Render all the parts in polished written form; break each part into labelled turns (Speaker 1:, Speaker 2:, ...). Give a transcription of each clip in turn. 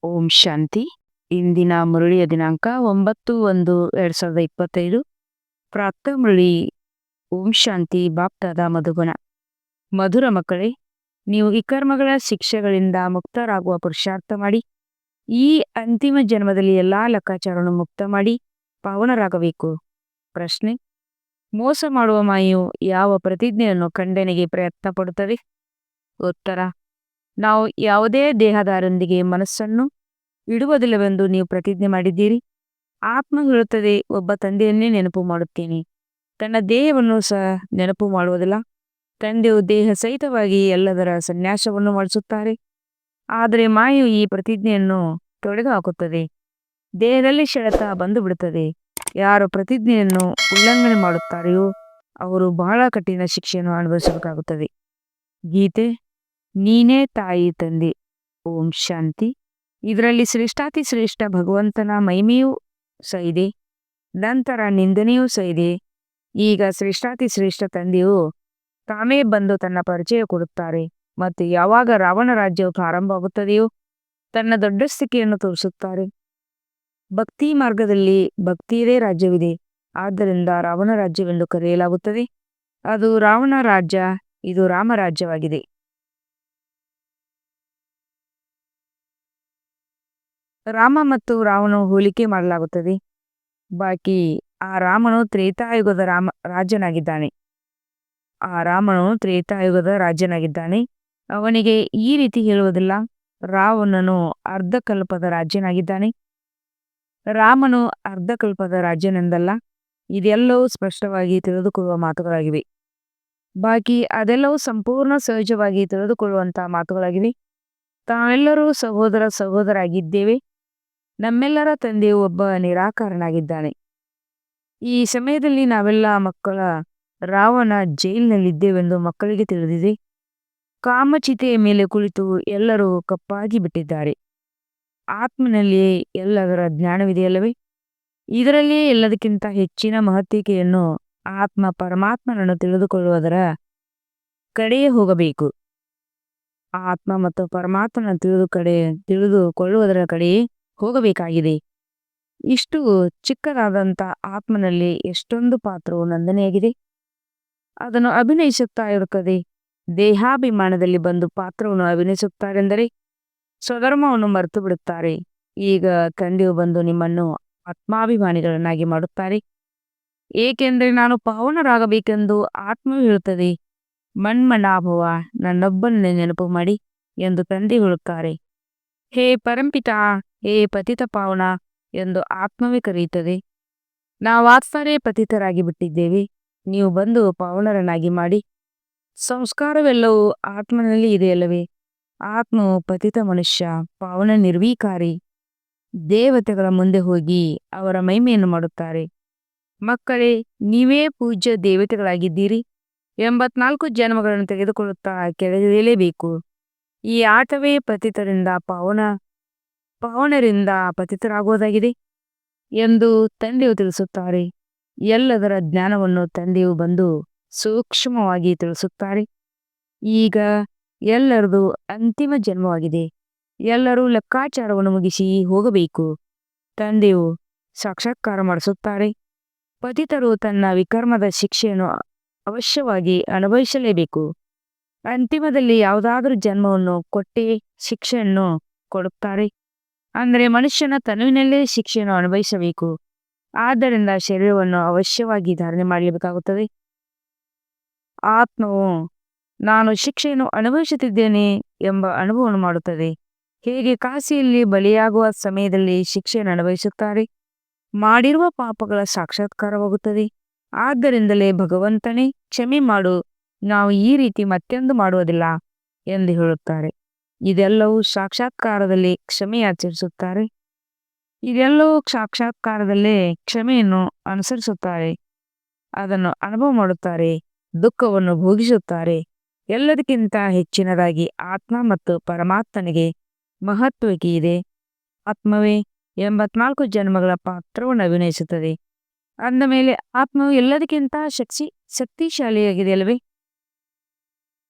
Speaker 1: ಓಂ ಶಾಂತಿ. ಇಂದಿನ ಮುರಳಿಯ ದಿನಾಂಕ 9/1/2025. ಪ್ರಾತಃ ಮುರಳಿ. ಓಂ ಶಾಂತಿ. ಬಾಪ್ದಾದ ಮಧುಬನ. ಮಧುರ ಮಕ್ಕಳೇ, ನೀವು ವಿಕರ್ಮಗಳ ಶಿಕ್ಷೆಗಳಿಂದ ಮುಕ್ತರಾಗುವ ಪುರುಷಾರ್ಥ ಮಾಡಿ ಈ ಅಂತಿಮ ಜನ್ಮದಲ್ಲಿ ಎಲ್ಲಾ ಲೆಕ್ಕಾಚಾರವನ್ನು ಮುಕ್ತ ಮಾಡಿ ಪಾವನರಾಗಬೇಕು. ಪ್ರಶ್ನೆ: ಮೋಸ ಮಾಡುವ ಮಾಯು ಯಾವ ಪ್ರತಿಜ್ಞೆಯನ್ನು ಖಂಡನೆಗೆ ಪ್ರಯತ್ನ ಪಡುತ್ತದೆ? ಉತ್ತರ: ನಾವು ಯಾವುದೇ ದೇಹದಾರೊಂದಿಗೆ ಮನಸ್ಸನ್ನು ಇಡುವುದಿಲ್ಲವೆಂದು ನೀವು ಪ್ರತಿಜ್ಞೆ ಮಾಡಿದ್ದೀರಿ. ಆತ್ಮ ಹೇಳುತ್ತದೆ, ಒಬ್ಬ ತಂದೆಯನ್ನೇ ನೆನಪು ಮಾಡುತ್ತೇನೆ, ತನ್ನ ದೇಹವನ್ನು ಸಹ ನೆನಪು ಮಾಡುವುದಿಲ್ಲ. ತಂದೆಯು ದೇಹ ಸಹಿತವಾಗಿ ಎಲ್ಲದರ ಸನ್ಯಾಸವನ್ನು ಮಾಡಿಸುತ್ತಾರೆ. ಆದರೆ ಮಾಯು ಈ ಪ್ರತಿಜ್ಞೆಯನ್ನು ತೊಡೆದು ಹಾಕುತ್ತದೆ. ದೇಹದಲ್ಲಿ ಸೆಳೆತ ಬಂದು ಬಿಡುತ್ತದೆ. ಯಾರು ಪ್ರತಿಜ್ಞೆಯನ್ನು ಉಲ್ಲಂಘನೆ ಮಾಡುತ್ತಾರೆಯೋ ಅವರು ಬಹಳ ಕಠಿಣ ಶಿಕ್ಷೆಯನ್ನು ಅನುಭವಿಸಬೇಕಾಗುತ್ತದೆ. ಗೀತೆ: ನೀನೇ ತಾಯಿ ತಂದೆ. ಓಂ ಶಾಂತಿ. ಇದರಲ್ಲಿ ಶ್ರೇಷ್ಠಾತಿ ಶ್ರೇಷ್ಠ ಭಗವಂತನ ಮಹಿಮೆಯೂ ಸಹ ಇದೆ, ನಂತರ ನಿಂದನೆಯೂ ಸಹ ಇದೆ. ಈಗ ಶ್ರೇಷ್ಠಾತಿ ಶ್ರೇಷ್ಠ ತಂದೆಯು ತಾವೇ ಬಂದು ತನ್ನ ಪರಿಚಯ ಕೊಡುತ್ತಾರೆ ಮತ್ತು ಯಾವಾಗ ರಾವಣ ರಾಜ್ಯವು ಪ್ರಾರಂಭವಾಗುತ್ತದೆಯೋ ತನ್ನ ದೊಡ್ಡಸ್ತಿಕೆಯನ್ನು ತೋರಿಸುತ್ತಾರೆ. ಭಕ್ತಿ ಮಾರ್ಗದಲ್ಲಿ ಭಕ್ತಿಯದೇ ರಾಜ್ಯವಿದೆ, ಆದ್ದರಿಂದ ರಾವಣ ರಾಜ್ಯವೆಂದು ಕರೆಯಲಾಗುತ್ತದೆ. ಅದು ರಾವಣ ರಾಜ್ಯ, ಇದು ರಾಮರಾಜ್ಯವಾಗಿದೆ. ರಾಮ ಮತ್ತು ರಾವಣ ಹೋಲಿಕೆ ಮಾಡಲಾಗುತ್ತದೆ. ಬಾಕಿ ಆ ರಾಮನು ತ್ರೇತಾಯುಗದ ರಾಜನಾಗಿದ್ದಾನೆ. ಅವನಿಗೆ ಈ ರೀತಿ ಹೇಳುವುದಿಲ್ಲ: ರಾವಣನು ಅರ್ಧಕಲ್ಪದ ರಾಜ್ಯನಾಗಿದ್ದಾನೆ. ರಾಮನು ಅರ್ಧಕಲ್ಪದ ರಾಜ್ಯನೆಂದಲ್ಲ. ಇದೆಲ್ಲವೂ ಸ್ಪಷ್ಟವಾಗಿ ತಿಳಿದುಕೊಳ್ಳುವ ಮಾತುಗಳಾಗಿವೆ. ಬಾಕಿ ಅದೆಲ್ಲವೂ ಸಂಪೂರ್ಣ ಸಹಜವಾಗಿ ತಿಳಿದುಕೊಳ್ಳುವಂತಹ ಮಾತುಗಳಾಗಿವೆ. ತಾವೆಲ್ಲರೂ ಸಹೋದರಾಗಿದ್ದೇವೆ. ನಮ್ಮೆಲ್ಲರ ತಂದೆಯು ಒಬ್ಬ ನಿರಾಕಾರನಾಗಿದ್ದಾನೆ. ಈ ಸಮಯದಲ್ಲಿ ನಾವೆಲ್ಲ ಮಕ್ಕಳ ರಾವಣ ಜೈಲಿನಲ್ಲಿದ್ದೇವೆಂದು ಮಕ್ಕಳಿಗೆ ತಿಳಿದಿದೆ. ಕಾಮಚಿತೆಯ ಮೇಲೆ ಕುಳಿತು ಎಲ್ಲರೂ ಕಪ್ಪಾಗಿ ಬಿಟ್ಟಿದ್ದಾರೆ. ಆತ್ಮನಲ್ಲಿಯೇ ಎಲ್ಲದರ ಜ್ಞಾನವಿದೆಯಲ್ಲವೇ? ಇದರಲ್ಲಿಯೇ ಎಲ್ಲದಕ್ಕಿಂತ ಹೆಚ್ಚಿನ ಮಹತ್ವಿಕೆಯನ್ನು ಆತ್ಮ ಪರಮಾತ್ಮನನ್ನು ತಿಳಿದುಕೊಳ್ಳುವುದರ ಕಡೆಯೇ ಹೋಗಬೇಕು. ಆತ್ಮ ಮತ್ತು ಪರಮಾತ್ಮನ ತಿಳಿದುಕೊಳ್ಳುವುದರ ಕಡೆಯೇ ಹೋಗಬೇಕಾಗಿದೆ. ಇಷ್ಟು ಚಿಕ್ಕದಾದಂಥ ಆತ್ಮನಲ್ಲಿ ಎಷ್ಟೊಂದು ಪಾತ್ರವು ನಂದನೆಯಾಗಿದೆ. ಅದನ್ನು ಅಭಿನಯಿಸುತ್ತಾ ಇರುತ್ತದೆ. ದೇಹಾಭಿಮಾನದಲ್ಲಿ ಬಂದು ಪಾತ್ರವನ್ನು ಅಭಿನಯಿಸುತ್ತಾರೆಂದರೆ ಸ್ವಧರ್ಮವನ್ನು ಮರೆತು ಬಿಡುತ್ತಾರೆ. ಈಗ ತಂದೆಯು ಬಂದು ನಿಮ್ಮನ್ನು ಆತ್ಮಾಭಿಮಾನಿಗಳನ್ನಾಗಿ ಮಾಡುತ್ತಾರೆ. ಏಕೆಂದರೆ ನಾನು ಪಾವನರಾಗಬೇಕೆಂದು ಆತ್ಮವು ಹೇಳುತ್ತದೆ. ಮನ್ಮನಾಭವ, ನನ್ನೊಬ್ಬನನ್ನೇ ನೆನಪು ಮಾಡಿ ಎಂದು ತಂದೆ ಹೇಳುತ್ತಾರೆ. ಹೇ ಪರಂಪಿತಾ, ಹೇ ಪತಿತ ಪಾವನ ಎಂದು ಆತ್ಮವೇ ಕರೆಯುತ್ತದೆ. ನಾವು ಆತ್ಮರೇ ಪತಿತರಾಗಿ ಬಿಟ್ಟಿದ್ದೇವೆ. ನೀವು ಬಂದು ಪಾವನರನ್ನಾಗಿ ಮಾಡಿ. ಸಂಸ್ಕಾರವೆಲ್ಲವೂ ಆತ್ಮನಲ್ಲಿ ಇದೆಯಲ್ಲವೇ? ಆತ್ಮವು ಪತಿತ ಮನುಷ್ಯ, ಪಾವನ ನಿರ್ವೀಕಾರಿ. ದೇವತೆಗಳ ಮುಂದೆ ಹೋಗಿ ಅವರ ಮಹಿಮೆಯನ್ನು ಮಾಡುತ್ತಾರೆ. ಮಕ್ಕಳೇ, ನೀವೇ ಪೂಜ್ಯ ದೇವತೆಗಳಾಗಿದ್ದೀರಿ. 84 ಜನ್ಮಗಳನ್ನು ತೆಗೆದುಕೊಳ್ಳುತ್ತಾ ಕೆಳಗಿಳಿಯಲೇಬೇಕು. ಈ ಆಟವೇ ಪತಿತರಿಂದ ಪಾವನರಿಂದ ಪತಿತರಾಗುವುದಾಗಿದೆ ಎಂದು ತಂದೆಯು ತಿಳಿಸುತ್ತಾರೆ. ಎಲ್ಲದರ ಜ್ಞಾನವನ್ನು ತಂದೆಯು ಬಂದು ಸೂಕ್ಷ್ಮವಾಗಿ ತಿಳಿಸುತ್ತಾರೆ. ಈಗ ಎಲ್ಲರದು ಅಂತಿಮ ಜನ್ಮವಾಗಿದೆ. ಎಲ್ಲರೂ ಲೆಕ್ಕಾಚಾರವನ್ನು ಮುಗಿಸಿ ಹೋಗಬೇಕು. ತಂದೆಯು ಸಾಕ್ಷಾತ್ಕಾರ ಮಾಡಿಸುತ್ತಾರೆ. ಪತಿತರು ತನ್ನ ವಿಕರ್ಮದ ಶಿಕ್ಷೆಯನ್ನು ಅವಶ್ಯವಾಗಿ ಅನುಭವಿಸಲೇಬೇಕು. ಅಂತಿಮದಲ್ಲಿ ಯಾವುದಾದರೂ ಜನ್ಮವನ್ನು ಕೊಟ್ಟೇ ಶಿಕ್ಷೆಯನ್ನು ಕೊಡುತ್ತಾರೆ. ಅಂದರೆ ಮನುಷ್ಯನ ತನುವಿನಲ್ಲೇ ಶಿಕ್ಷೆಯನ್ನು ಅನುಭವಿಸಬೇಕು. ಆದ್ದರಿಂದ ಶರೀರವನ್ನು ಅವಶ್ಯವಾಗಿ ಧಾರಣೆ ಮಾಡಲೇಬೇಕಾಗುತ್ತದೆ. ಆತ್ಮವು ನಾನು ಶಿಕ್ಷೆಯನ್ನು ಅನುಭವಿಸುತ್ತಿದ್ದೇನೆ ಎಂಬ ಅನುಭವವನ್ನು ಮಾಡುತ್ತದೆ. ಹೇಗೆ ಕಾಶಿಯಲ್ಲಿ ಬಲಿಯಾಗುವ ಸಮಯದಲ್ಲಿ ಶಿಕ್ಷೆಯನ್ನು ಅನುಭವಿಸುತ್ತಾರೆ, ಮಾಡಿರುವ ಪಾಪಗಳ ಸಾಕ್ಷಾತ್ಕಾರವಾಗುತ್ತದೆ. ಆದ್ದರಿಂದಲೇ ಭಗವಂತನೇ ಕ್ಷಮೆ ಮಾಡು, ನಾವು ಈ ರೀತಿ ಮತ್ತೆಂದು ಮಾಡುವುದಿಲ್ಲ ಎಂದು ಹೇಳುತ್ತಾರೆ. ಇದೆಲ್ಲವೂ ಸಾಕ್ಷಾತ್ಕಾರದಲ್ಲಿ ಕ್ಷಮೆಯಾಚರಿಸುತ್ತಾರೆ. ಇದೆಲ್ಲವೂ ಸಾಕ್ಷಾತ್ಕಾರದಲ್ಲೇ ಕ್ಷಮೆಯನ್ನು ಅನುಸರಿಸುತ್ತಾರೆ. ಅದನ್ನು ಅನುಭವ ಮಾಡುತ್ತಾರೆ, ದುಃಖವನ್ನು ಭೋಗಿಸುತ್ತಾರೆ. ಎಲ್ಲದಕ್ಕಿಂತ ಹೆಚ್ಚಿನದಾಗಿ ಆತ್ಮ ಮತ್ತು ಪರಮಾತ್ಮನಿಗೆ ಮಹತ್ವಕ್ಕೆ ಇದೆ. ಆತ್ಮವೇ 84 ಜನ್ಮಗಳ ಪಾತ್ರವನ್ನು ಅಭಿನಯಿಸುತ್ತದೆ. ಅಂದ ಮೇಲೆ ಆತ್ಮವು ಎಲ್ಲದಕ್ಕಿಂತ ಶಕ್ತಿಶಾಲಿಯಾಗಿದೆ ಅಲ್ಲವೇ?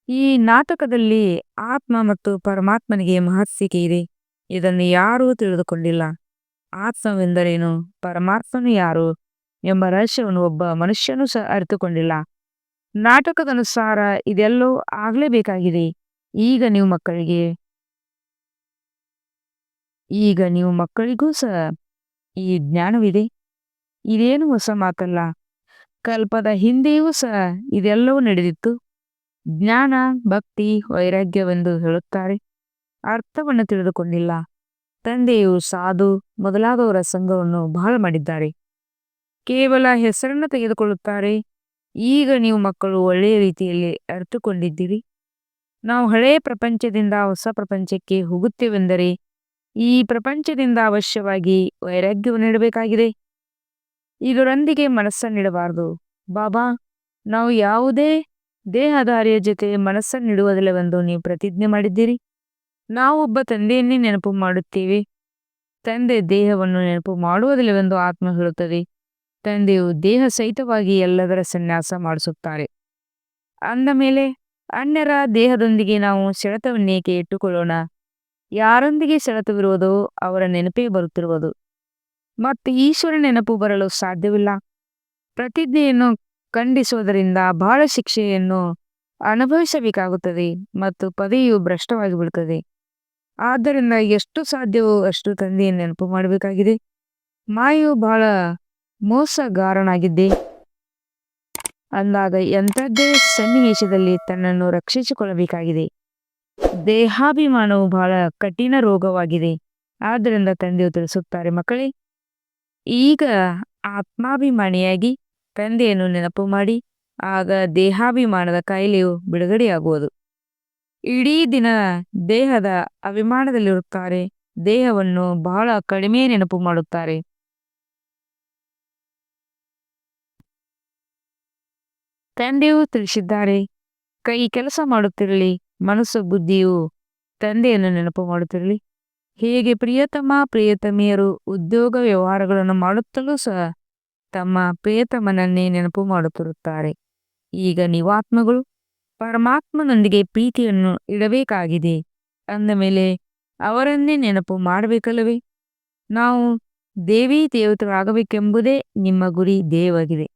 Speaker 1: ಈ ನಾಟಕದಲ್ಲಿ ಆತ್ಮ ಮತ್ತು ಪರಮಾತ್ಮನಿಗೆ ಮಹತ್ವಿಕೆ ಇದೆ. ಇದನ್ನು ಯಾರೂ ತಿಳಿದುಕೊಂಡಿಲ್ಲ. ಆತ್ಮವೆಂದರೇನು, ಪರಮಾತ್ಮನು ಯಾರು ಎಂಬ ರಹಸ್ಯವನ್ನು ಒಬ್ಬ ಮನುಷ್ಯನೂ ಸಹ ಅರಿತುಕೊಂಡಿಲ್ಲ. ನಾಟಕದನುಸಾರ ಇದೆಲ್ಲವೂ ಆಗಲೇಬೇಕಾಗಿದೆ. ಈಗ ನೀವು ಮಕ್ಕಳಿಗೆ ಈಗ ನೀವು ಮಕ್ಕಳಿಗೂ ಸಹ ಈ ಜ್ಞಾನವಿದೆ. ಇದೇನು ಹೊಸ ಮಾತಲ್ಲ. ಕಲ್ಪದ ಹಿಂದೆಯೂ ಸಹ ಇದೆಲ್ಲವೂ ನಡೆದಿತ್ತು. ಜ್ಞಾನ, ಭಕ್ತಿ, ವೈರಾಗ್ಯವೆಂದು ಹೇಳುತ್ತಾರೆ. ಅರ್ಥವನ್ನು ತಿಳಿದುಕೊಂಡಿಲ್ಲ. ತಂದೆಯು ಸಾಧು ಮೊದಲಾದವರ ಸಂಘವನ್ನು ಬಹಳ ಮಾಡಿದ್ದಾರೆ. ಕೇವಲ ಹೆಸರನ್ನು ತೆಗೆದುಕೊಳ್ಳುತ್ತಾರೆ. ಈಗ ನೀವು ಮಕ್ಕಳು ಒಳ್ಳೆಯ ರೀತಿಯಲ್ಲಿ ಅರಿತುಕೊಂಡಿದ್ದೀರಿ. ನಾವು ಹಳೆಯ ಪ್ರಪಂಚದಿಂದ ಹೊಸ ಪ್ರಪಂಚಕ್ಕೆ ಹೋಗುತ್ತೇವೆಂದರೆ ಈ ಪ್ರಪಂಚದಿಂದ ಅವಶ್ಯವಾಗಿ ವೈರಾಗ್ಯವನ್ನು ನೀಡಬೇಕಾಗಿದೆ. ಇದರೊಂದಿಗೆ ಮನಸ್ಸನ್ನಿಡಬಾರದು. ಬಾಬಾ, ನಾವು ಯಾವುದೇ ದೇಹಧಾರಿಯ ಜೊತೆ ಮನಸ್ಸನ್ನಿಡುವುದಿಲ್ಲವೆಂದು ನೀವು ಪ್ರತಿಜ್ಞೆ ಮಾಡಿದ್ದೀರಿ. ನಾವೊಬ್ಬ ತಂದೆಯನ್ನೇ ನೆನಪು ಮಾಡುತ್ತೇವೆ. ತಂದೆ ದೇಹವನ್ನು ನೆನಪು ಮಾಡುವುದಿಲ್ಲವೆಂದು ಆತ್ಮ ಹೇಳುತ್ತದೆ. ತಂದೆಯು ದೇಹ ಸಹಿತವಾಗಿ ಎಲ್ಲದರ ಸನ್ಯಾಸ ಮಾಡಿಸುತ್ತಾರೆ. ಅಂದ ಮೇಲೆ ಅನ್ಯರ ದೇಹದೊಂದಿಗೆ ನಾವು ಸೆಳೆತವನ್ನೇಕೆ ಇಟ್ಟುಕೊಳ್ಳೋಣ? ಯಾರೊಂದಿಗೆ ಸೆಳೆತವಿರುವುದೋ ಅವರ ನೆನಪೇ ಬರುತ್ತಿರುವುದು ಮತ್ತು ಈಶ್ವರ ನೆನಪು ಬರಲು ಸಾಧ್ಯವಿಲ್ಲ. ಪ್ರತಿಜ್ಞೆಯನ್ನು ಖಂಡಿಸುವುದರಿಂದ ಬಹಳ ಶಿಕ್ಷೆಯನ್ನು ಅನುಭವಿಸಬೇಕಾಗುತ್ತದೆ ಮತ್ತು ಪದವಿಯು ಭ್ರಷ್ಟವಾಗಿ ಬಿಡುತ್ತದೆ. ಆದ್ದರಿಂದ ಎಷ್ಟು ಸಾಧ್ಯವೋ ಅಷ್ಟು ತಂದೆಯನ್ನು ನೆನಪು ಮಾಡಬೇಕಾಗಿದೆ. ಮಾಯು ಬಹಳ ಮೋಸಗಾರನಾಗಿದ್ದೆ ಅಂದಾಗ ಎಂಥದ್ದೇ ಸನ್ನಿವೇಶದಲ್ಲಿ ತನ್ನನ್ನು ರಕ್ಷಿಸಿಕೊಳ್ಳಬೇಕಾಗಿದೆ. ದೇಹಾಭಿಮಾನವು ಬಹಳ ಕಠಿಣ ರೋಗವಾಗಿದೆ. ಆದ್ದರಿಂದ ತಂದೆಯು ತಿಳಿಸುತ್ತಾರೆ, ಮಕ್ಕಳೇ, ಈಗ ಆತ್ಮಾಭಿಮಾನಿಯಾಗಿ ತಂದೆಯನ್ನು ನೆನಪು ಮಾಡಿ. ಆಗ ದೇಹಾಭಿಮಾನದ ಕಾಯಿಲೆಯು ಬಿಡುಗಡೆಯಾಗುವುದು. ಇಡೀ ದಿನ ದೇಹದ ಅಭಿಮಾನದಲ್ಲಿರುತ್ತಾರೆ. ದೇಹವನ್ನು ಬಹಳ ಕಡಿಮೆ ನೆನಪು ಮಾಡುತ್ತಾರೆ. ತಂದೆಯು ತಿಳಿಸಿದ್ದಾರೆ, ಕೈ ಕೆಲಸ ಮಾಡುತ್ತಿರಲಿ, ಮನಸ್ಸು ಬುದ್ಧಿಯು ತಂದೆಯನ್ನು ನೆನಪು ಮಾಡುತ್ತಿರಲಿ. ಹೇಗೆ ಪ್ರಿಯತಮ ಪ್ರಿಯತಮಿಯರು ಉದ್ಯೋಗ ವ್ಯವಹಾರಗಳನ್ನು ಮಾಡುತ್ತಲೂ ಸಹ ತಮ್ಮ ಪ್ರಿಯತಮನನ್ನೇ ನೆನಪು ಮಾಡುತ್ತಿರುತ್ತಾರೆ. ಈಗ ನೀವಾತ್ಮಗಳು ಪರಮಾತ್ಮನೊಂದಿಗೆ ಪ್ರೀತಿಯನ್ನು ಇಡಬೇಕಾಗಿದೆ. ಅಂದ ಮೇಲೆ ಅವರನ್ನೇ ನೆನಪು ಮಾಡಬೇಕಲ್ಲವೇ? ನಾವು ದೇವಿ ದೇವತೆಗಳಾಗಬೇಕೆಂಬುದೇ ನಿಮ್ಮ ಗುರಿ ಧ್ಯೇಯವಾಗಿದೆ.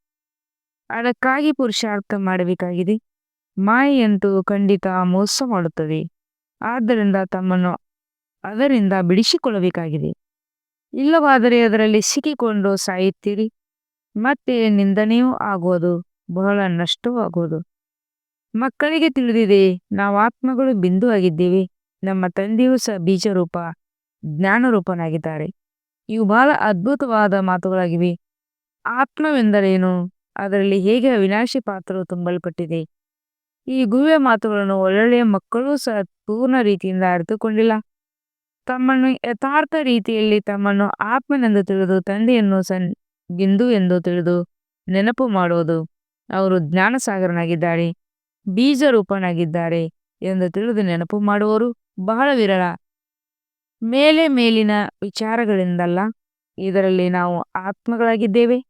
Speaker 1: ಅದಕ್ಕಾಗಿ ಪುರುಷಾರ್ಥ ಮಾಡಬೇಕಾಗಿದೆ. ಮಾಯೆಯಂತೂ ಖಂಡಿತ ಮೋಸ ಮಾಡುತ್ತದೆ. ಆದ್ದರಿಂದ ತಮ್ಮನ್ನು ಅದರಿಂದ ಬಿಡಿಸಿಕೊಳ್ಳಬೇಕಾಗಿದೆ. ಇಲ್ಲವಾದರೆ ಅದರಲ್ಲಿ ಸಿಕ್ಕಿಕೊಂಡು ಸಾಯುತ್ತೀರಿ. ಮತ್ತೆ ನಿಂದನೆಯೂ ಆಗುವುದು, ಬಹಳ ನಷ್ಟವೂ ಆಗುವುದು. ಮಕ್ಕಳಿಗೆ ತಿಳಿದಿದೆ, ನಾವು ಆತ್ಮಗಳು ಬಿಂದು ಆಗಿದ್ದೇವೆ. ನಮ್ಮ ತಂದೆಯೂ ಸಹ ಬೀಜರೂಪ ಜ್ಞಾನರೂಪನಾಗಿದ್ದಾರೆ. ಇವು ಬಹಳ ಅದ್ಭುತವಾದ ಮಾತುಗಳಾಗಿವೆ. ಆತ್ಮವೆಂದರೇನು, ಅದರಲ್ಲಿ ಹೇಗೆ ಅವಿನಾಶಿ ಪಾತ್ರವು ತುಂಬಲ್ಪಟ್ಟಿದೆ. ಈ ಗುಹ್ಯ ಮಾತುಗಳನ್ನು ಒಳ್ಳೊಳ್ಳೆಯ ಮಕ್ಕಳೂ ಸಹ ಪೂರ್ಣ ರೀತಿಯಿಂದ ಅರಿತುಕೊಂಡಿಲ್ಲ. ತಮ್ಮನ್ನು ಯಥಾರ್ಥ ರೀತಿಯಲ್ಲಿ ತಮ್ಮನ್ನು ಆತ್ಮನೆಂದು ತಿಳಿದು ತಂದೆಯನ್ನು ಬಿಂದು ಎಂದು ತಿಳಿದು ನೆನಪು ಮಾಡುವುದು. ಅವರು ಜ್ಞಾನಸಾಗರನಾಗಿದ್ದಾರೆ, ಬೀಜರೂಪನಾಗಿದ್ದಾರೆ ಎಂದು ತಿಳಿದು ನೆನಪು ಮಾಡುವವರು ಬಹಳ ವಿರಳ. ಮೇಲಿನ ವಿಚಾರಗಳಿಂದಲ್ಲ, ಇದರಲ್ಲಿ ನಾವು ಆತ್ಮಗಳಾಗಿದ್ದೇವೆ.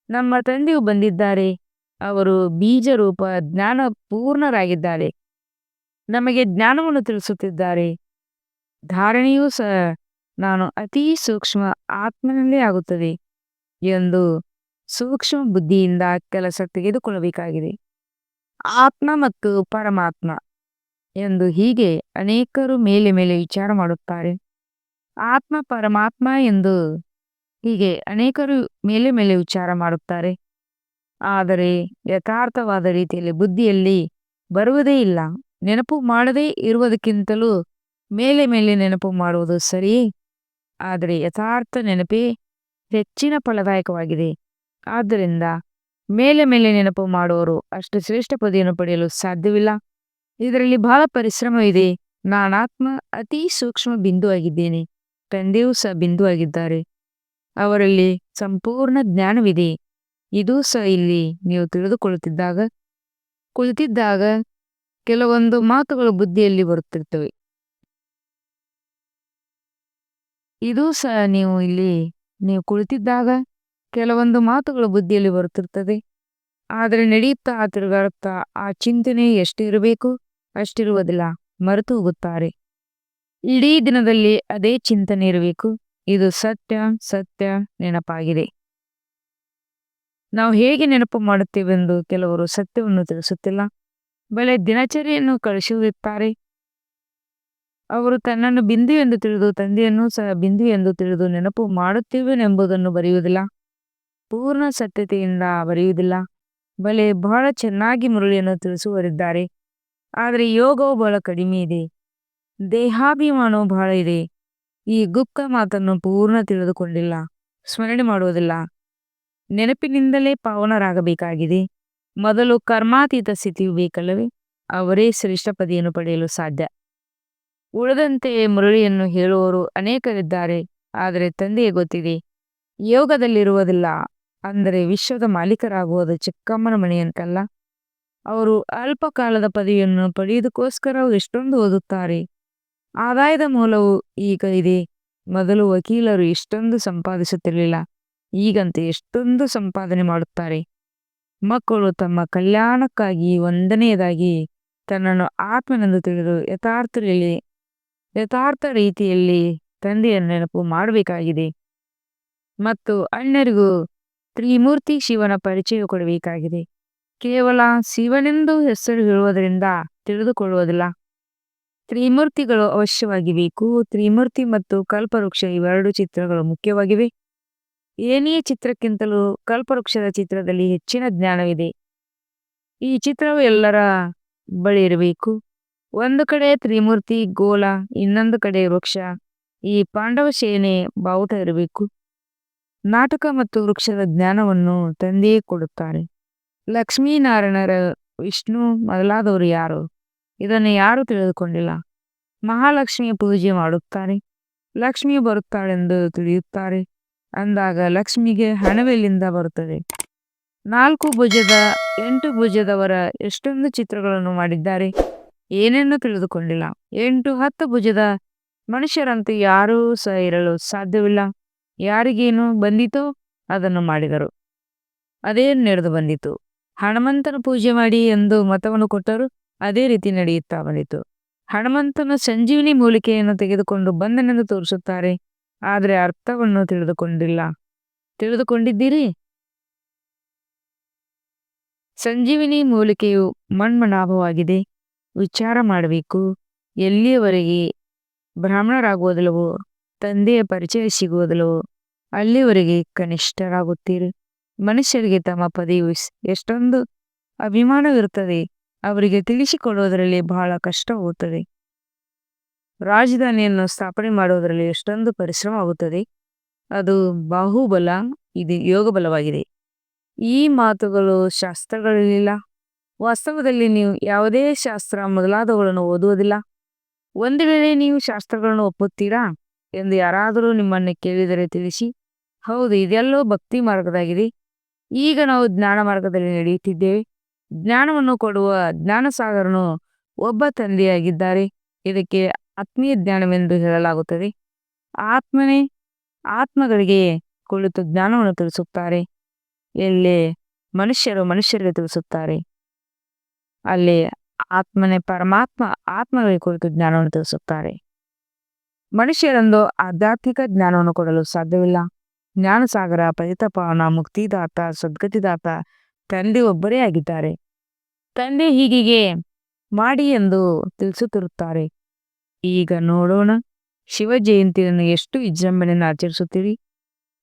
Speaker 1: ನಮ್ಮ ತಂದೆಯು ಬಂದಿದ್ದಾರೆ. ಅವರು ಬೀಜರೂಪ ಜ್ಞಾನ ಪೂರ್ಣರಾಗಿದ್ದಾರೆ. ನಮಗೆ ಜ್ಞಾನವನ್ನು ತಿಳಿಸುತ್ತಿದ್ದಾರೆ. ಧಾರಣೆಯೂ ಸಹ ನಾನು ಅತಿ ಸೂಕ್ಷ್ಮ ಆತ್ಮನಲ್ಲೇ ಆಗುತ್ತದೆ ಎಂದು ಸೂಕ್ಷ್ಮ ಬುದ್ಧಿಯಿಂದ ಕೆಲಸ ತೆಗೆದುಕೊಳ್ಳಬೇಕಾಗಿದೆ. ಆತ್ಮ ಮತ್ತು ಪರಮಾತ್ಮ ಎಂದು ಹೀಗೆ ಅನೇಕರು ಮೇಲೆ ವಿಚಾರ ಮಾಡುತ್ತಾರೆ. ಆತ್ಮ ಪರಮಾತ್ಮ ಎಂದು ಹೀಗೆ ಅನೇಕರು ಮೇಲೆ ವಿಚಾರ ಮಾಡುತ್ತಾರೆ. ಆದರೆ ಯಥಾರ್ಥವಾದ ರೀತಿಯಲ್ಲಿ ಬುದ್ಧಿಯಲ್ಲಿ ಬರುವುದೇ ಇಲ್ಲ. ನೆನಪು ಮಾಡದೇ ಇರುವುದಕ್ಕಿಂತಲೂ ಮೇಲೆ ನೆನಪು ಮಾಡುವುದು ಸರಿಯೇ? ಆದರೆ ಯಥಾರ್ಥ ನೆನಪೇ ಹೆಚ್ಚಿನ ಫಲದಾಯಕವಾಗಿದೆ. ಆದ್ದರಿಂದ ಮೇಲೆ ನೆನಪು ಮಾಡುವವರು ಅಷ್ಟು ಶ್ರೇಷ್ಠ ಪದವಿಯನ್ನು ಪಡೆಯಲು ಸಾಧ್ಯವಿಲ್ಲ. ಇದರಲ್ಲಿ ಬಹಳ ಪರಿಶ್ರಮವಿದೆ. ನಾನಾತ್ಮ ಅತಿ ಸೂಕ್ಷ್ಮ ಬಿಂದು ಆಗಿದ್ದೇನೆ. ತಂದೆಯೂ ಸಹ ಬಿಂದು ಆಗಿದ್ದಾರೆ. ಅವರಲ್ಲಿ ಸಂಪೂರ್ಣ ಜ್ಞಾನವಿದೆ. ಇದೂ ಸಹ ಇಲ್ಲಿ ನೀವು ಕುಳಿತಿದ್ದಾಗ ಕೆಲವೊಂದು ಮಾತುಗಳು ಬುದ್ಧಿಯಲ್ಲಿ ಬರುತ್ತಿರ್ತವೆ. ಇದೂ ಸಹ ನೀವು ಕುಳಿತಿದ್ದಾಗ ಕೆಲವೊಂದು ಮಾತುಗಳು ಬುದ್ಧಿಯಲ್ಲಿ ಬರುತ್ತಿರ್ತದೆ. ಆದರೆ ನಡೆಯುತ್ತಾ ತಿರುಗಾಡುತ್ತಾ ಆ ಚಿಂತನೆ ಎಷ್ಟಿರಬೇಕು ಅಷ್ಟಿರುವುದಿಲ್ಲ, ಮರೆತು ಹೋಗುತ್ತಾರೆ. ಇಡೀ ದಿನದಲ್ಲಿ ಅದೇ ಚಿಂತನೆ ಇರಬೇಕು. ಇದು ಸತ್ಯ, ಸತ್ಯ ನೆನಪಾಗಿದೆ. ನಾವು ಹೇಗೆ ನೆನಪು ಮಾಡುತ್ತೇವೆಂದು ಕೆಲವರು ಸತ್ಯವನ್ನು ತಿಳಿಸುತ್ತಿಲ್ಲ. ಬಲೆ ದಿನಚರಿಯನ್ನು ಕಳಿಸುತ್ತಾರೆ. ಅವರು ತನ್ನನ್ನು ಬಿಂದು ಎಂದು ತಿಳಿದು ತಂದೆಯನ್ನು ಸಹ ಬಿಂದು ಎಂದು ತಿಳಿದು ನೆನಪು ಮಾಡುತ್ತೇವೆನೆಂಬುದನ್ನು ಬರೆಯುವುದಿಲ್ಲ. ಪೂರ್ಣ ಸತ್ಯತೆಯಿಂದ ಬರೆಯುವುದಿಲ್ಲ. ಬಲೆ ಬಹಳ ಚೆನ್ನಾಗಿ ಮುರಳಿಯನ್ನು ತಿಳಿಸುವರಿದ್ದಾರೆ. ಆದರೆ ಯೋಗವು ಬಹಳ ಕಡಿಮೆ ಇದೆ. ದೇಹಾಭಿಮಾನವು ಬಹಳ ಇದೆ. ಈ ಗುಪ್ತ ಮಾತನ್ನು ಪೂರ್ಣ ತಿಳಿದುಕೊಂಡಿಲ್ಲ, ಸ್ಮರಣೆ ಮಾಡುವುದಿಲ್ಲ. ನೆನಪಿನಿಂದಲೇ ಪಾವನರಾಗಬೇಕಾಗಿದೆ. ಮೊದಲು ಕರ್ಮಾತೀತ ಸ್ಥಿತಿಯು ಬೇಕಲ್ಲವೇ? ಅವರೇ ಶ್ರೇಷ್ಠ ಪದವಿಯನ್ನು ಪಡೆಯಲು ಸಾಧ್ಯ. ಉಳಿದಂತೆ ಮುರಳಿಯನ್ನು ಹೇಳುವವರು ಅನೇಕರಿದ್ದಾರೆ. ಆದರೆ ತಂದೆಗೆ ಗೊತ್ತಿದೆ, ಯೋಗದಲ್ಲಿರುವುದಿಲ್ಲ ಅಂದರೆ ವಿಶ್ವದ ಮಾಲೀಕರಾಗುವುದು ಚಿಕ್ಕಮ್ಮನ ಮನೆಯಂತಲ್ಲ. ಅವರು ಅಲ್ಪ ಕಾಲದ ಪದವಿಯನ್ನು ಪಡೆಯುವುದಕ್ಕೋಸ್ಕರ ಎಷ್ಟೊಂದು ಓದುತ್ತಾರೆ. ಆದಾಯದ ಮೂಲವು ಈಗ ಇದೆ. ಮೊದಲು ವಕೀಲರು ಎಷ್ಟೊಂದು ಸಂಪಾದಿಸುತ್ತಿರಲಿಲ್ಲ, ಈಗಂತೆ ಎಷ್ಟೊಂದು ಸಂಪಾದನೆ ಮಾಡುತ್ತಾರೆ. ಮಕ್ಕಳು ತಮ್ಮ ಕಲ್ಯಾಣಕ್ಕಾಗಿ ಒಂದನೆಯದಾಗಿ ತನ್ನನ್ನು ಆತ್ಮನೆಂದು ತಿಳಿದು ಯಥಾರ್ಥ ರೀತಿಯಲ್ಲಿ ತಂದೆಯ ನೆನಪು ಮಾಡಬೇಕಾಗಿದೆ. ಮತ್ತು ಅನ್ಯರಿಗೂ ತ್ರಿಮೂರ್ತಿ ಶಿವನ ಪರಿಚಯ ಕೊಡಬೇಕಾಗಿದೆ. ಕೇವಲ ಶಿವನೆಂದು ಹೆಸರು ಹೇಳುವುದರಿಂದ ತಿಳಿದುಕೊಳ್ಳುವುದಿಲ್ಲ. ತ್ರಿಮೂರ್ತಿಗಳು ಅವಶ್ಯವಾಗಿ ಬೇಕು. ತ್ರಿಮೂರ್ತಿ ಮತ್ತು ಕಲ್ಪವೃಕ್ಷ ಇವೆರಡು ಚಿತ್ರಗಳು ಮುಖ್ಯವಾಗಿವೆ. ಏನೇ ಚಿತ್ರಕ್ಕಿಂತಲೂ ಕಲ್ಪವೃಕ್ಷದ ಚಿತ್ರದಲ್ಲಿ ಹೆಚ್ಚಿನ ಜ್ಞಾನವಿದೆ. ಈ ಚಿತ್ರವು ಎಲ್ಲರ ಬಳಿ ಇರಬೇಕು. ಒಂದು ಕಡೆ ತ್ರಿಮೂರ್ತಿ ಗೋಲ, ಇನ್ನೊಂದು ಕಡೆ ವೃಕ್ಷ. ಈ ಪಾಂಡವ ಸೇನೆ ಬಾವುಟ ಇರಬೇಕು. ನಾಟಕ ಮತ್ತು ವೃಕ್ಷದ ಜ್ಞಾನವನ್ನು ತಂದೆಯೇ ಕೊಡುತ್ತಾರೆ. ಲಕ್ಷ್ಮೀನಾರಾಯಣರ, ವಿಷ್ಣು ಮೊದಲಾದವರು ಯಾರು? ಇದನ್ನು ಯಾರೂ ತಿಳಿದುಕೊಂಡಿಲ್ಲ. ಮಹಾಲಕ್ಷ್ಮಿಯ ಪೂಜೆ ಮಾಡುತ್ತಾರೆ. ಲಕ್ಷ್ಮಿ ಬರುತ್ತಾಳೆಂದು ತಿಳಿಯುತ್ತಾರೆ. ಅಂದಾಗ ಲಕ್ಷ್ಮಿಗೆ ಹಣವೆಲ್ಲಿಂದ ಬರುತ್ತದೆ? 4 ಭುಜದ 8 ಭುಜದವರ ಎಷ್ಟೊಂದು ಚಿತ್ರಗಳನ್ನು ಮಾಡಿದ್ದಾರೆ. ಏನನ್ನೂ ತಿಳಿದುಕೊಂಡಿಲ್ಲ. 8-10 ಭುಜದ ಮನುಷ್ಯರಂತೂ ಯಾರೂ ಸಹ ಇರಲು ಸಾಧ್ಯವಿಲ್ಲ. ಯಾರಿಗೇನು ಬಂದಿತೋ ಅದನ್ನು ಮಾಡಿದರು, ಅದೇ ನಡೆದು ಬಂದಿತು. ಹನುಮಂತನ ಪೂಜೆ ಮಾಡಿ ಎಂದು ಮತವನ್ನು ಕೊಟ್ಟರು, ಅದೇ ರೀತಿ ನಡೆಯುತ್ತಾ ಬಂದಿತು. ಹನುಮಂತನ ಸಂಜೀವಿನಿ ಮೂಲಿಕೆಯನ್ನು ತೆಗೆದುಕೊಂಡು ಬಂದನೆಂದು ತೋರಿಸುತ್ತಾರೆ, ಆದರೆ ಅರ್ಥವನ್ನು ತಿಳಿದುಕೊಂಡಿದ್ದೀರಿ? ಸಂಜೀವಿನಿ ಮೂಲಿಕೆಯು ಮನ್ಮನಾಭವಾಗಿದೆ. ವಿಚಾರ ಮಾಡಬೇಕು. ಎಲ್ಲಿಯವರೆಗೆ ಬ್ರಾಹ್ಮಣರಾಗುವುದಿಲ್ಲವೋ, ತಂದೆಯ ಪರಿಚಯ ಸಿಗುವುದಿಲ್ಲವೋ, ಅಲ್ಲಿವರೆಗೆ ಕನಿಷ್ಠರಾಗುತ್ತೀರಿ. ಮನುಷ್ಯರಿಗೆ ತಮ್ಮ ಪದವಿಯು ಎಷ್ಟೊಂದು ಅಭಿಮಾನವಿರುತ್ತದೆ, ಅವರಿಗೆ ತಿಳಿಸಿಕೊಡುವುದರಲ್ಲಿ ಬಹಳ ಕಷ್ಟವಾಗುತ್ತದೆ. ರಾಜಧಾನಿಯನ್ನು ಸ್ಥಾಪನೆ ಮಾಡುವುದರಲ್ಲಿ ಎಷ್ಟೊಂದು ಪರಿಶ್ರಮ ಆಗುತ್ತದೆ. ಅದು ಬಾಹುಬಲ, ಇದು ಯೋಗಬಲವಾಗಿದೆ. ಈ ಮಾತುಗಳು ಶಾಸ್ತ್ರಗಳಲ್ಲಿಲ್ಲ. ವಾಸ್ತವದಲ್ಲಿ ನೀವು ಯಾವುದೇ ಶಾಸ್ತ್ರ ಮೊದಲಾದವುಗಳನ್ನು ಓದುವುದಿಲ್ಲ. ಒಂದು ವೇಳೆ ನೀವು ಶಾಸ್ತ್ರಗಳನ್ನು ಒಪ್ಪುತ್ತೀರಾ ಎಂದು ಯಾರಾದರೂ ನಿಮ್ಮನ್ನು ಕೇಳಿದರೆ ತಿಳಿಸಿ, ಹೌದು, ಇದೆಲ್ಲೋ ಭಕ್ತಿ ಮಾರ್ಗದಾಗಿದೆ. ಈಗ ನಾವು ಜ್ಞಾನ ಮಾರ್ಗದಲ್ಲಿ ನಡೆಯುತ್ತಿದ್ದೇವೆ. ಜ್ಞಾನವನ್ನು ಕೊಡುವ ಜ್ಞಾನಸಾಗರನು ಒಬ್ಬ ತಂದೆಯಾಗಿದ್ದಾರೆ. ಇದಕ್ಕೆ ಆತ್ಮೀಯ ಜ್ಞಾನವೆಂದು ಹೇಳಲಾಗುತ್ತದೆ. ಆತ್ಮಗಳಿಗೆ ಕುಳಿತು ಜ್ಞಾನವನ್ನು ತಿಳಿಸುತ್ತಾರೆ. ಎಲ್ಲೇ ಮನುಷ್ಯರಿಗೆ ತಿಳಿಸುತ್ತಾರೆ, ಅಲ್ಲಿ ಆತ್ಮನೇ ಪರಮಾತ್ಮ ಆತ್ಮಗಳಿಗೆ ಕುರಿತು ಜ್ಞಾನವನ್ನು ತಿಳಿಸುತ್ತಾರೆ. ಮನುಷ್ಯರೊಂದು ಆಧ್ಯಾತ್ಮಿಕ ಜ್ಞಾನವನ್ನು ಕೊಡಲು ಸಾಧ್ಯವಿಲ್ಲ. ಜ್ಞಾನಸಾಗರ, ಪತಿತಪಾವನ, ಮುಕ್ತಿದಾತ, ಸದ್ಗತಿದಾತ ತಂದೆ ಒಬ್ಬರೇ ಆಗಿದ್ದಾರೆ. ತಂದೆ ಹೀಗೆ ಮಾಡಿ ಎಂದು ತಿಳಿಸುತ್ತಿರುತ್ತಾರೆ. ಈಗ ನೋಡೋಣ, ಶಿವ ಜಯಂತಿಯನ್ನು ಎಷ್ಟು ವಿಜೃಂಭಣೆಯನ್ನು ಆಚರಿಸುತ್ತೀರಿ?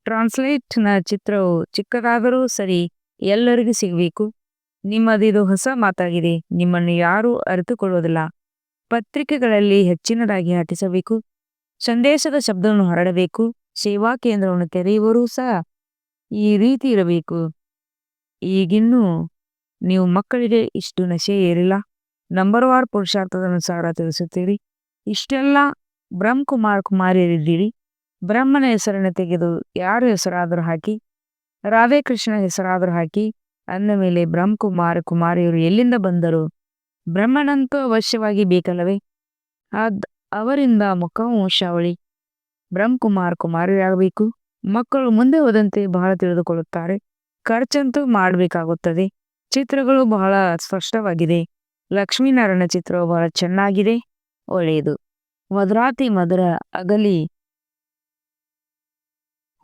Speaker 1: ಟ್ರಾನ್ಸ್ಲೇಟ್ನ ಚಿತ್ರವು ಚಿಕ್ಕದಾದರೂ ಸರಿ ಎಲ್ಲರಿಗೂ ಸಿಗಬೇಕು. ನಿಮ್ಮದಿದು ಹೊಸ ಮಾತಾಗಿದೆ. ನಿಮ್ಮನ್ನು ಯಾರೂ ಅರಿತುಕೊಳ್ಳುವುದಿಲ್ಲ. ಪತ್ರಿಕೆಗಳಲ್ಲಿ ಹೆಚ್ಚಿನದಾಗಿ ಹಟ್ಟಿಸಬೇಕು. ಸಂದೇಶದ ಶಬ್ದವನ್ನು ಹರಡಬೇಕು. ಸೇವಾ ಕೇಂದ್ರವನ್ನು ತೆರೆಯುವರೂ ಸಹ ಈ ರೀತಿ ಇರಬೇಕು. ಈಗಿನ್ನೂ ನೀವು ಮಕ್ಕಳಿಗೆ ಇಷ್ಟು ನಶೆ ಏರಿಲ್ಲ. ನಂಬರ್ವಾರ್ ಪುರುಷಾರ್ಥದ ಅನುಸಾರ ತಿಳಿಸುತ್ತೀರಿ. ಇಷ್ಟೆಲ್ಲ ಕುಮಾರಿಯರಿದ್ದೀರಿ. ಬ್ರಹ್ಮನ ಹೆಸರನ್ನು ತೆಗೆದು ಯಾರ ಹೆಸರಾದರೂ ಹಾಕಿ, ರಾಧೇಕೃಷ್ಣ ಹೆಸರಾದರೂ ಹಾಕಿ, ಅಂದ ಮೇಲೆ ಕುಮಾರಿಯರು ಎಲ್ಲಿಂದ ಬಂದರು? ಬ್ರಹ್ಮನಂತೂ ಅವಶ್ಯವಾಗಿ ಬೇಕಲ್ಲವೇ? ಅವರಿಂದ ಮುಖವಂಶಾವಳಿ ಕುಮಾರಿಯಾಗಬೇಕು. ಮಕ್ಕಳು ಮುಂದೆ ಹೋದಂತೆ ಬಹಳ ತಿಳಿದುಕೊಳ್ಳುತ್ತಾರೆ. ಖರ್ಚಂತೂ ಮಾಡಬೇಕಾಗುತ್ತದೆ. ಚಿತ್ರಗಳು ಬಹಳ ಸ್ಪಷ್ಟವಾಗಿದೆ. ಲಕ್ಷ್ಮೀನಾರಾಯಣ ಚಿತ್ರವು ಬಹಳ ಚೆನ್ನಾಗಿದೆ, ಒಳ್ಳೆಯದು. ಮಧುರಾತಿ ಮಧುರ ಅಗಲಿ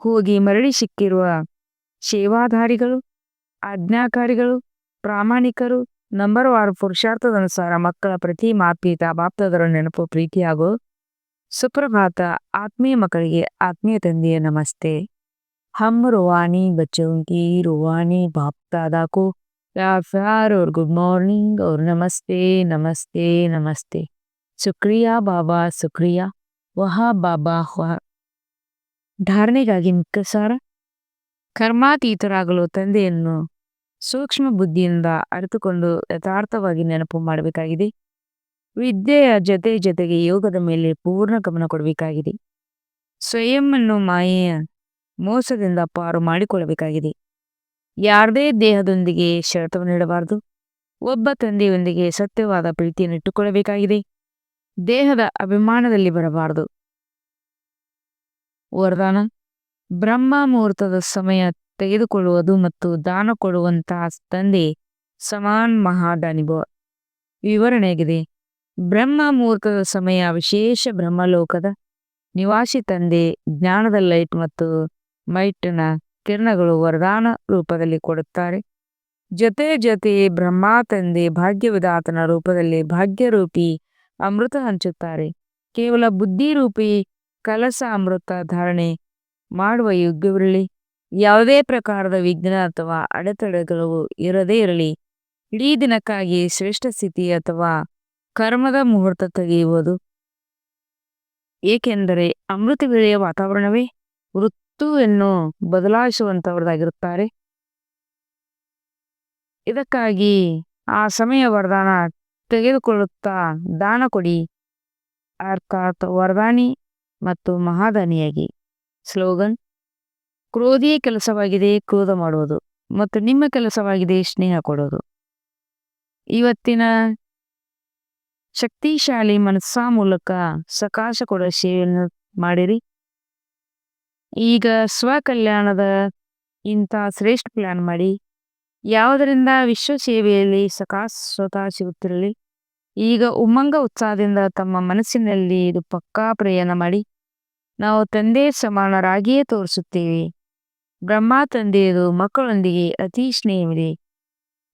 Speaker 1: ಹೋಗಿ ಮರಳಿ ಸಿಕ್ಕಿರುವ ಸೇವಾಧಾರಿಗಳು, ಆಜ್ಞಾಕಾರಿಗಳು, ಪ್ರಾಮಾಣಿಕರು, ನಂಬರ್ ವಾರ ಪುರುಷಾರ್ಥದನುಸಾರ ಮಕ್ಕಳ ಪ್ರತಿ ಮಾತ್ಪೀತ ಬಾಪ್ತದರ ನೆನಪು ಪ್ರೀತಿ ಹಾಗೂ ಸುಪ್ರಭಾತ. ಆತ್ಮೀಯ ಮಕ್ಕಳಿಗೆ ಆತ್ಮೀಯ ತಂದೆಯ ನಮಸ್ತೆ. हम रूहानी बच्चों की रूहानी बाप दादा को प्यार और गुड मॉर्निंग और नमस्ते नमस्ते नमस्ते. शुक्रिया बाबा शुक्रिया. वह ಬಾಬಾ ಧಾರಣೆಗಾಗಿ ಮುಖ್ಯ ಸಾರ. ಕರ್ಮಾತೀತರಾಗಲು ತಂದೆಯನ್ನು ಸೂಕ್ಷ್ಮ ಬುದ್ಧಿಯಿಂದ ಅರಿತುಕೊಂಡು ಯಥಾರ್ಥವಾಗಿ ನೆನಪು ಮಾಡಬೇಕಾಗಿದೆ. ವಿದ್ಯೆಯ ಜೊತೆಗೆ ಯೋಗದ ಮೇಲೆ ಪೂರ್ಣ ಗಮನ ಕೊಡಬೇಕಾಗಿದೆ. ಸ್ವಯಂವನ್ನು ಮಾಯೆಯ ಮೋಸದಿಂದ ಪಾರು ಮಾಡಿಕೊಳ್ಳಬೇಕಾಗಿದೆ. ಯಾರದೇ ದೇಹದೊಂದಿಗೆ ಷರತ್ತವನ್ನಿಡಬಾರದು. ಒಬ್ಬ ತಂದೆಯೊಂದಿಗೆ ಸತ್ಯವಾದ ಪ್ರೀತಿಯನ್ನು ಇಟ್ಟುಕೊಳ್ಳಬೇಕಾಗಿದೆ. ದೇಹದ ಅಭಿಮಾನದಲ್ಲಿ ಬರಬಾರದು. ವರದಾನ: ಬ್ರಹ್ಮ ಮುಹೂರ್ತದ ಸಮಯ ತೆಗೆದುಕೊಳ್ಳುವುದು ಮತ್ತು ದಾನ ಕೊಡುವಂತಹ ತಂದೆ ಸಮಾನ್ ಮಹಾದಾನಿಭವ. ವಿವರಣೆಯಾಗಿದೆ. ಬ್ರಹ್ಮ ಮುಹೂರ್ತದ ಸಮಯ ವಿಶೇಷ ಬ್ರಹ್ಮಲೋಕದ ನಿವಾಸಿ ತಂದೆ ಜ್ಞಾನದ ಲೈಟ್ ಮತ್ತು ಮೈಟ್ನ ಕಿರಣಗಳು ವರದಾನ ರೂಪದಲ್ಲಿ ಕೊಡುತ್ತಾರೆ. ಜೊತೆ ಬ್ರಹ್ಮ ತಂದೆ ಭಾಗ್ಯವಿಧಾತನ ರೂಪದಲ್ಲಿ ಭಾಗ್ಯರೂಪಿ ಅಮೃತ ಹಂಚುತ್ತಾರೆ. ಕೇವಲ ಬುದ್ಧಿರೂಪಿ ಕಲಸ ಅಮೃತ ಧಾರಣೆ ಮಾಡುವ ಯೋಗ್ಯವಿರಲಿ. ಯಾವುದೇ ಪ್ರಕಾರದ ವಿಘ್ನ ಅಥವಾ ಅಡೆತಡೆಗಳು ಇರದೇ ಇರಲಿ. ಇಡೀ ದಿನಕ್ಕಾಗಿ ಶ್ರೇಷ್ಠ ಸ್ಥಿತಿ ಅಥವಾ ಕರ್ಮದ ಮುಹೂರ್ತ ತೆಗೆಯುವುದು. ಏಕೆಂದರೆ ಅಮೃತ ವೇಳೆಯ ವಾತಾವರಣವೇ ಋತುವನ್ನು ಬದಲಾಯಿಸುವಂಥವ್ರದಾಗಿರುತ್ತಾರೆ. ಇದಕ್ಕಾಗಿ ಆ ಸಮಯ ವರದಾನ ತೆಗೆದುಕೊಳ್ಳುತ್ತಾ ದಾನ ಕೊಡಿ, ಅರ್ಥಾತ್ ವರದಾನಿ ಮತ್ತು ಮಹಾದಾನಿಯಾಗಿ. ಸ್ಲೋಗನ್: ಕ್ರೋಧಿಯೇ ಕೆಲಸವಾಗಿದೆ ಕ್ರೋಧ ಮಾಡುವುದು ಮತ್ತು ನಿಮ್ಮ ಕೆಲಸವಾಗಿದೆ ಸ್ನೇಹ ಕೊಡೋದು. ಇವತ್ತಿನ ಶಕ್ತಿಶಾಲಿ ಮನಸ್ಸಾ ಮೂಲಕ ಸಕಾಶ ಕೊಡೋ ಸೇವೆಯನ್ನು ಮಾಡಿರಿ. ಈಗ ಸ್ವಕಲ್ಯಾಣದ ಇಂಥ ಶ್ರೇಷ್ಠ ಪ್ಲಾನ್ ಮಾಡಿ. ಯಾವುದರಿಂದ ವಿಶ್ವ ಸೇವೆಯಲ್ಲಿ ಸ್ವತಃ ಸಿಗುತ್ತಿರಲಿ. ಈಗ ಉಮ್ಮಂಗ ಉತ್ಸಾಹದಿಂದ ತಮ್ಮ ಮನಸ್ಸಿನಲ್ಲಿ ಇದು ಪಕ್ಕಾ ಪ್ರಯಾಣ ಮಾಡಿ. ನಾವು ತಂದೆ ಸಮಾನರಾಗಿಯೇ ತೋರಿಸುತ್ತೇವೆ. ಬ್ರಹ್ಮ ತಂದೆಯದು ಮಕ್ಕಳೊಂದಿಗೆ ಅತಿ ಸ್ನೇಹವಿದೆ.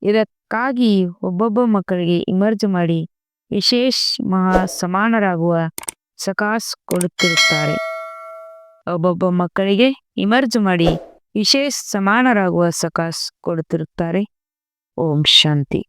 Speaker 1: ಇದಕ್ಕಾಗಿ ಒಬ್ಬೊಬ್ಬ ಮಕ್ಕಳಿಗೆ ಇಮರ್ಜ್ ಮಾಡಿ ವಿಶೇಷ ಮಹಾ ಸಮಾನರಾಗುವ ಸಕಾಸ್ ಕೊಡುತ್ತಿರುತ್ತಾರೆ. ಒಬ್ಬೊಬ್ಬ ಮಕ್ಕಳಿಗೆ ಇಮರ್ಜ್ ಮಾಡಿ ವಿಶೇಷ ಸಮಾನರಾಗುವ ಸಕಾಸ್ ಕೊಡುತ್ತಿರುತ್ತಾರೆ. ಓಂ ಶಾಂತಿ.